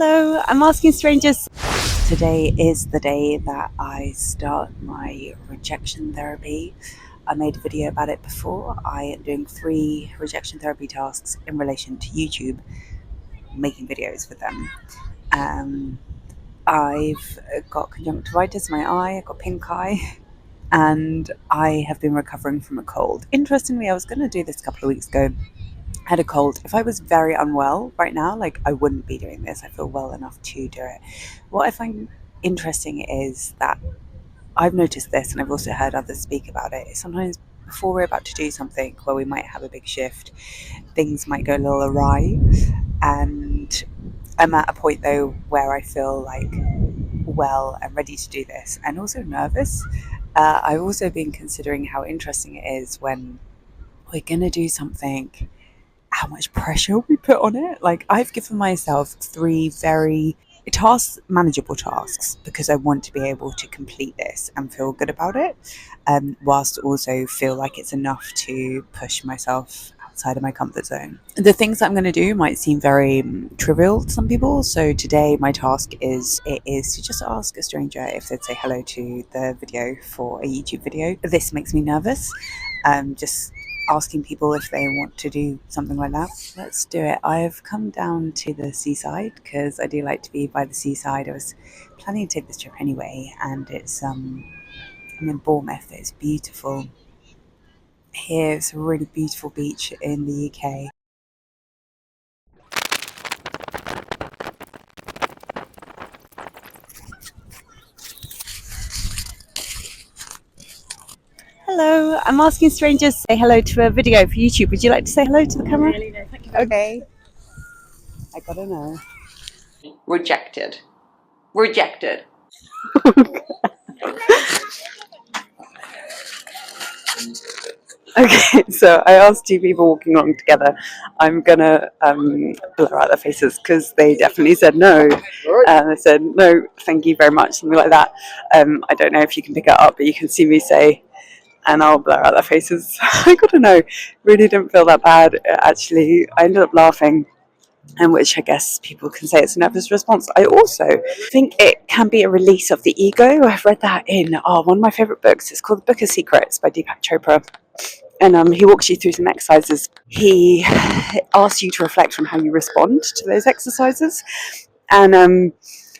Hello, I'm asking strangers. Today is the day that I start my rejection therapy. I made a video about it before. I am doing 3 rejection therapy tasks in relation to YouTube, making videos with them. I've got conjunctivitis in my eye, I've got pink eye, and I have been recovering from a cold. Interestingly, I was going to do this a couple of weeks ago. Had a cold. If I was very unwell right now, I wouldn't be doing this. I feel well enough to do it. What I find interesting is that I've noticed this, and I've also heard others speak about it. Sometimes before we're about to do something where we might have a big shift, things might go a little awry, and I'm at a point though where I feel well and ready to do this, and also nervous. I've also been considering how interesting it is when we're going to do something, how much pressure we put on it. I've given myself 3 very manageable tasks, because I want to be able to complete this and feel good about it, whilst also feel like it's enough to push myself outside of my comfort zone. The things that I'm going to do might seem very trivial to some people. So today my task is to just ask a stranger if they'd say hello to the video for a YouTube video. This makes me nervous. Just asking people if they want to do something like that. Let's do it. I've come down to the seaside because I do like to be by the seaside. I was planning to take this trip anyway, and it's I'm in Bournemouth. It's beautiful here. It's a really beautiful beach in the UK. Hello, I'm asking strangers to say hello to a video for YouTube. Would you like to say hello to the camera? Really, no, thank you. Okay. I gotta know. Rejected. Rejected. Okay, so I asked 2 people walking along together. I'm gonna blur out their faces because they definitely said no. They said no, thank you very much, something like that. I don't know if you can pick it up, but you can see me say, and I'll blur out their faces. I gotta know. Really didn't feel that bad. Actually, I ended up laughing, and which I guess people can say it's a nervous response. I also think it can be a release of the ego. I've read that in one of my favourite books. It's called The Book of Secrets by Deepak Chopra. And he walks you through some exercises. He asks you to reflect on how you respond to those exercises. And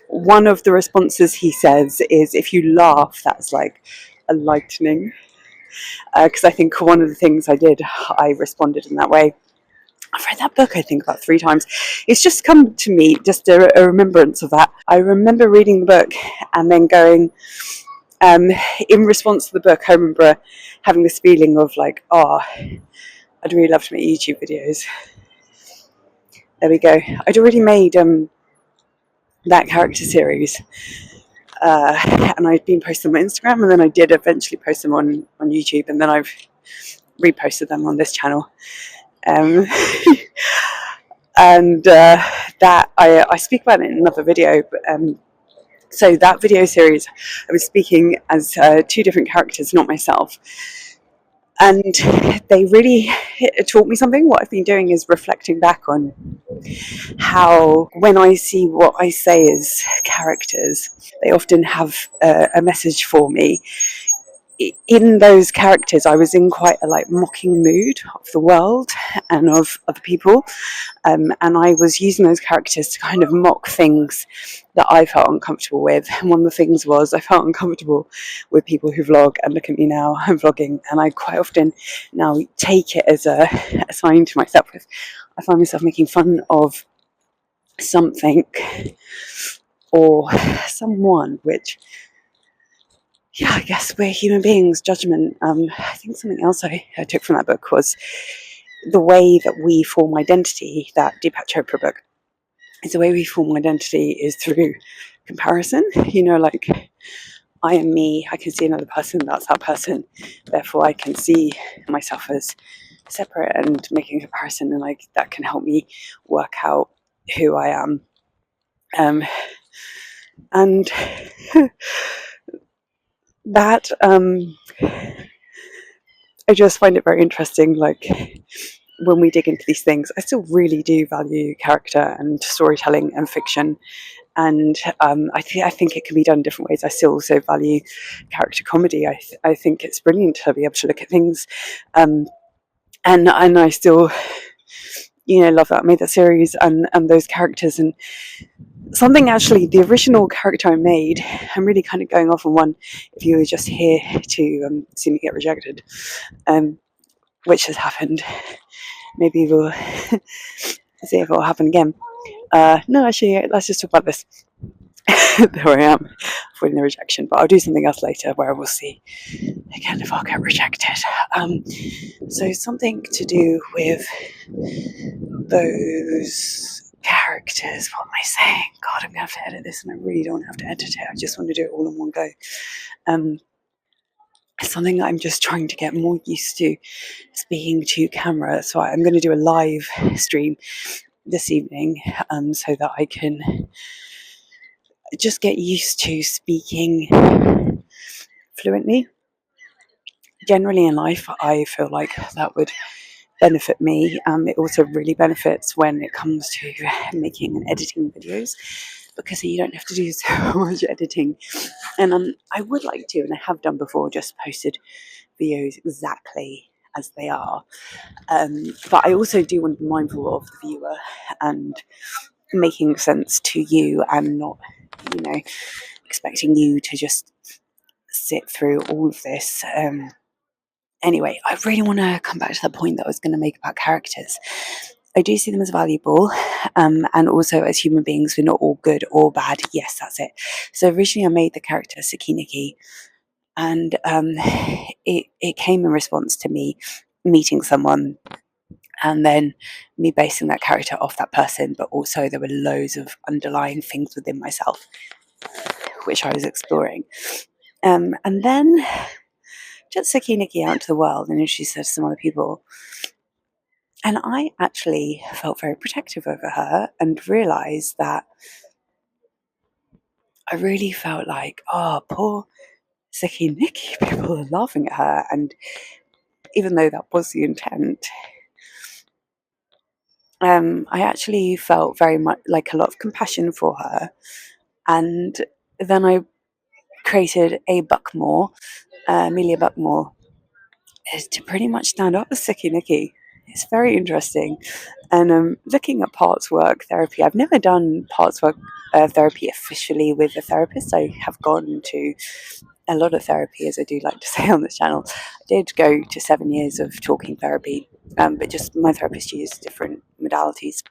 one of the responses he says is, if you laugh, that's like a lightening. Because I think one of the things I did, I responded in that way. I've read that book, I think, about 3 times. It's just come to me, just a remembrance of that. I remember reading the book and then going, in response to the book, I remember having this feeling of I'd really love to make YouTube videos. There we go. I'd already made that character series, and I'd been posting them on Instagram, and then I did eventually post them on YouTube, and then I've reposted them on this channel. And that I speak about it in another video, but so that video series, I was speaking as 2 different characters, not myself, and they really taught me something. What I've been doing is reflecting back on how, when I see what I say as characters, they often have a message for me. In those characters, I was in quite a mocking mood of the world and of other people, and I was using those characters to kind of mock things that I felt uncomfortable with. And one of the things was, I felt uncomfortable with people who vlog, and look at me now, I'm vlogging, and I quite often now take it as a sign to myself. If I find myself making fun of something or someone, which, yeah, I guess we're human beings, judgment. I think something else I took from that book was the way that we form identity. That Deepak Chopra book is the way we form identity is through comparison. I am me, I can see another person, that's that person, therefore I can see myself as separate, and making a comparison, and that can help me work out who I am. And that I just find it very interesting. when we dig into these things, I still really do value character and storytelling and fiction. And I think it can be done in different ways. I still also value character comedy. I think it's brilliant to be able to look at things, and I still, love that I made that series and those characters. And something, actually, the original character I made, I'm really kind of going off on one. If you were just here to see me get rejected, which has happened, maybe we'll see if it will happen again. No, actually, let's just talk about this. There I am, avoiding the rejection. But I'll do something else later where we'll see again if I'll get rejected. So something to do with those characters. What am I saying? God, I'm gonna have to edit this, and I really don't have to edit it. I just want to do it all in one go. Something I'm just trying to get more used to, speaking to camera. So I'm going to do a live stream this evening, so that I can just get used to speaking fluently. Generally in life, I feel like that would benefit me. It also really benefits when it comes to making and editing videos, because you don't have to do so much editing. And I would like to, and I have done before, just posted videos exactly as they are. But I also do want to be mindful of the viewer and making sense to you, and not, expecting you to just sit through all of this. Anyway, I really want to come back to the point that I was going to make about characters. I do see them as valuable, and also as human beings, we're not all good or bad. Yes, that's it. So originally I made the character Sakiniki, and it came in response to me meeting someone, and then me basing that character off that person, but also there were loads of underlying things within myself which I was exploring. And then just took Nikki out into the world and introduced her to some other people. And I actually felt very protective over her and realised that I really felt like, oh, poor Sicky Nikki, people are laughing at her. And even though that was the intent, I actually felt very much like a lot of compassion for her. And then I created a Buckmore, Amelia Buckmore, to pretty much stand up as Sicky Nikki. It's very interesting. And looking at parts work therapy, I've never done parts work therapy officially with a therapist. I have gone to a lot of therapy, as I do like to say on this channel. I did go to 7 years of talking therapy, but just my therapist used different modalities.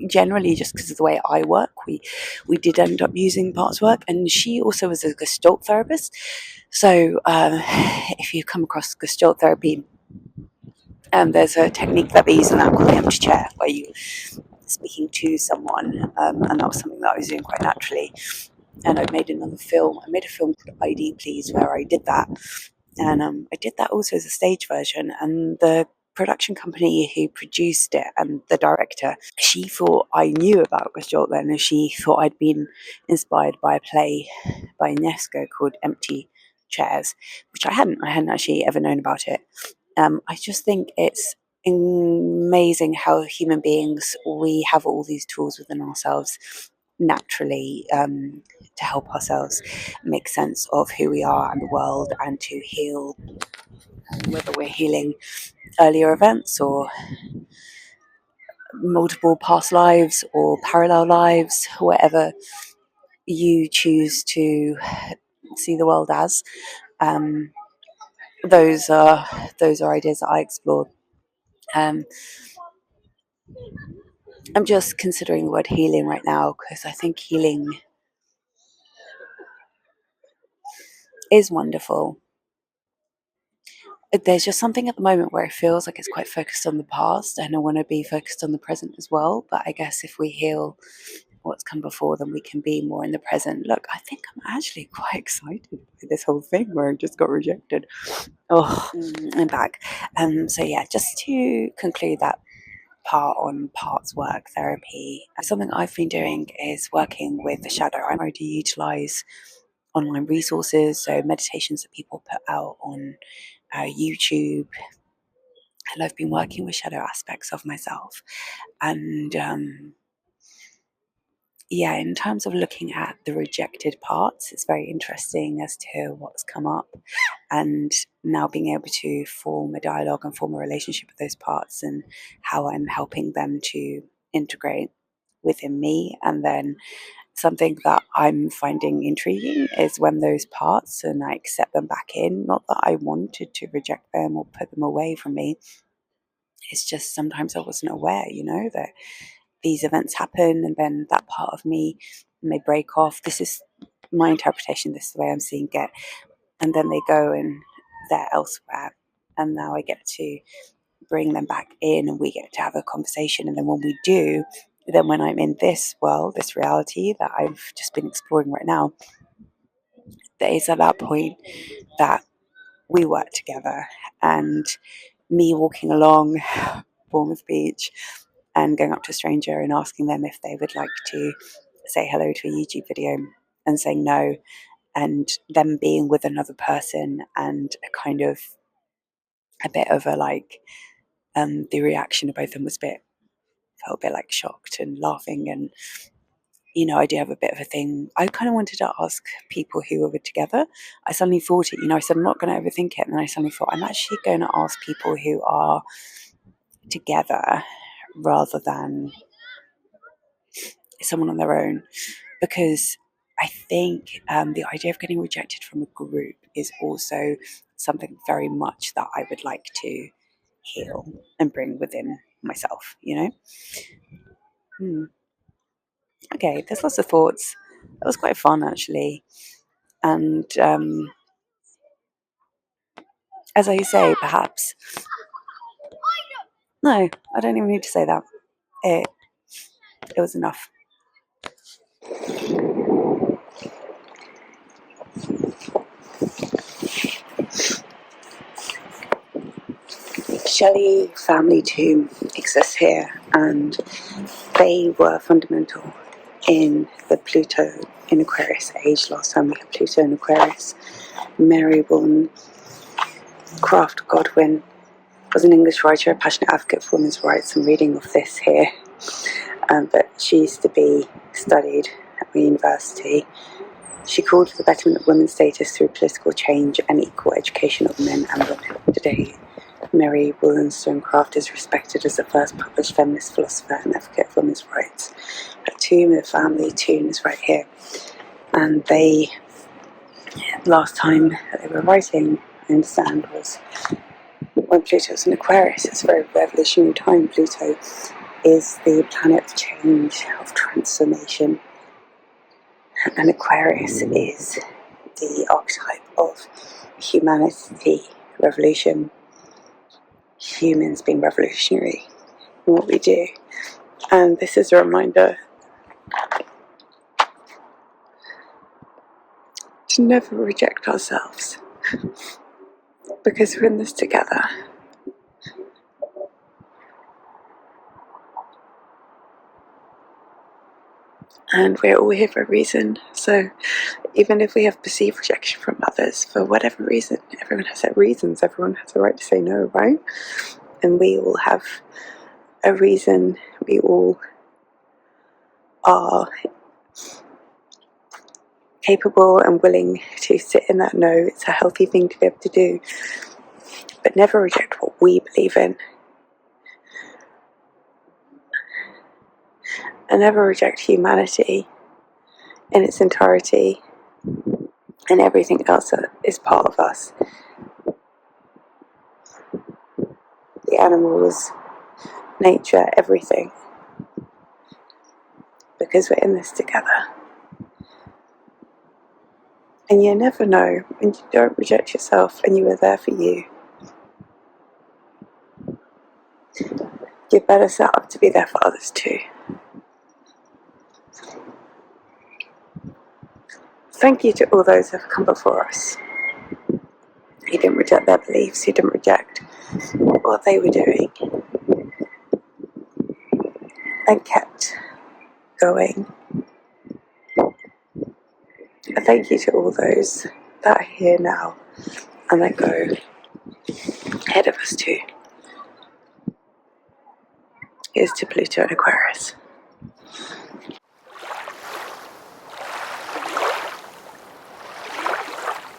Generally, just because of the way I work, we did end up using parts work, and she also was a Gestalt therapist. So if you come across Gestalt therapy, there's a technique that they use in that called the empty chair, where you're speaking to someone, and that was something that I was doing quite naturally. And I made another film. I made a film called ID Please, where I did that, and I did that also as a stage version. And the production company who produced it and the director, she thought I knew about Gestalt then, and she thought I'd been inspired by a play by UNESCO called Empty Chairs, which I hadn't actually ever known about it. I just think it's amazing how human beings, we have all these tools within ourselves naturally, to help ourselves make sense of who we are and the world, and to heal, whether we're healing earlier events or multiple past lives or parallel lives, whatever you choose to see the world as. Those are ideas that I explored. I'm just considering the word healing right now, because I think healing is wonderful. There's just something at the moment where it feels like it's quite focused on the past, and I want to be focused on the present as well. But I guess if we heal what's come before, then we can be more in the present. Look, I think I'm actually quite excited by this whole thing where I just got rejected. Oh, I'm back. So yeah, just to conclude that part on parts work therapy, something I've been doing is working with the shadow. I already utilize online resources, so meditations that people put out on YouTube, And I've been working with shadow aspects of myself. And yeah, in terms of looking at the rejected parts, it's very interesting as to what's come up, and now being able to form a dialogue and form a relationship with those parts, and how I'm helping them to integrate within me. And then something that I'm finding intriguing is when those parts, and I accept them back in, not that I wanted to reject them or put them away from me, it's just sometimes I wasn't aware, that these events happen, and then that part of me may break off. This is my interpretation, this is the way I'm seeing it. And then they go and they're elsewhere. And now I get to bring them back in, and we get to have a conversation. And then when we do, then when I'm in this world, this reality that I've just been exploring right now, there is at that point that we work together. And me walking along Bournemouth Beach and going up to a stranger and asking them if they would like to say hello to a YouTube video, and saying no, and them being with another person, and a kind of a bit of a the reaction of both of them was felt a bit like shocked and laughing. And I do have a bit of a thing. I kind of wanted to ask people who were together. I suddenly thought it, I said I'm not going to overthink it, and then I suddenly thought I'm actually going to ask people who are together rather than someone on their own, because I think the idea of getting rejected from a group is also something very much that I would like to heal and bring within myself, Okay, there's lots of thoughts. That was quite fun, actually. And as I say, perhaps... No, I don't even need to say that. It was enough. Shelley Family Tomb exists here, and they were fundamental in the Pluto in Aquarius age. Last time we had Pluto in Aquarius. Mary Wollstonecraft Godwin was an English writer, a passionate advocate for women's rights. I'm reading of this here, but she used to be studied at the university. She called for the betterment of women's status through political change and equal education of men and women. Today, Mary Wollstonecraft is respected as the first published feminist philosopher and advocate of women's rights. Her tomb, the family tomb, is right here. And last time that they were writing, I understand, was when Pluto was in Aquarius. It's a very revolutionary time. Pluto is the planet of change, of transformation. And Aquarius is the archetype of humanity, revolution, humans being revolutionary in what we do. And this is a reminder to never reject ourselves, because we're in this together. And we're all here for a reason. So even if we have perceived rejection from others, for whatever reason, everyone has their reasons, everyone has a right to say no, right? And we all have a reason, we all are capable and willing to sit in that no. It's a healthy thing to be able to do. But never reject what we believe in. And never reject humanity in its entirety and everything else that is part of us. The animals, nature, everything. Because we're in this together. And you never know when you don't reject yourself and you are there for you. You're better set up to be there for others too. Thank you to all those who have come before us. He didn't reject their beliefs, he didn't reject what they were doing, and kept going. And thank you to all those that are here now and that go ahead of us too. is to Pluto and Aquarius.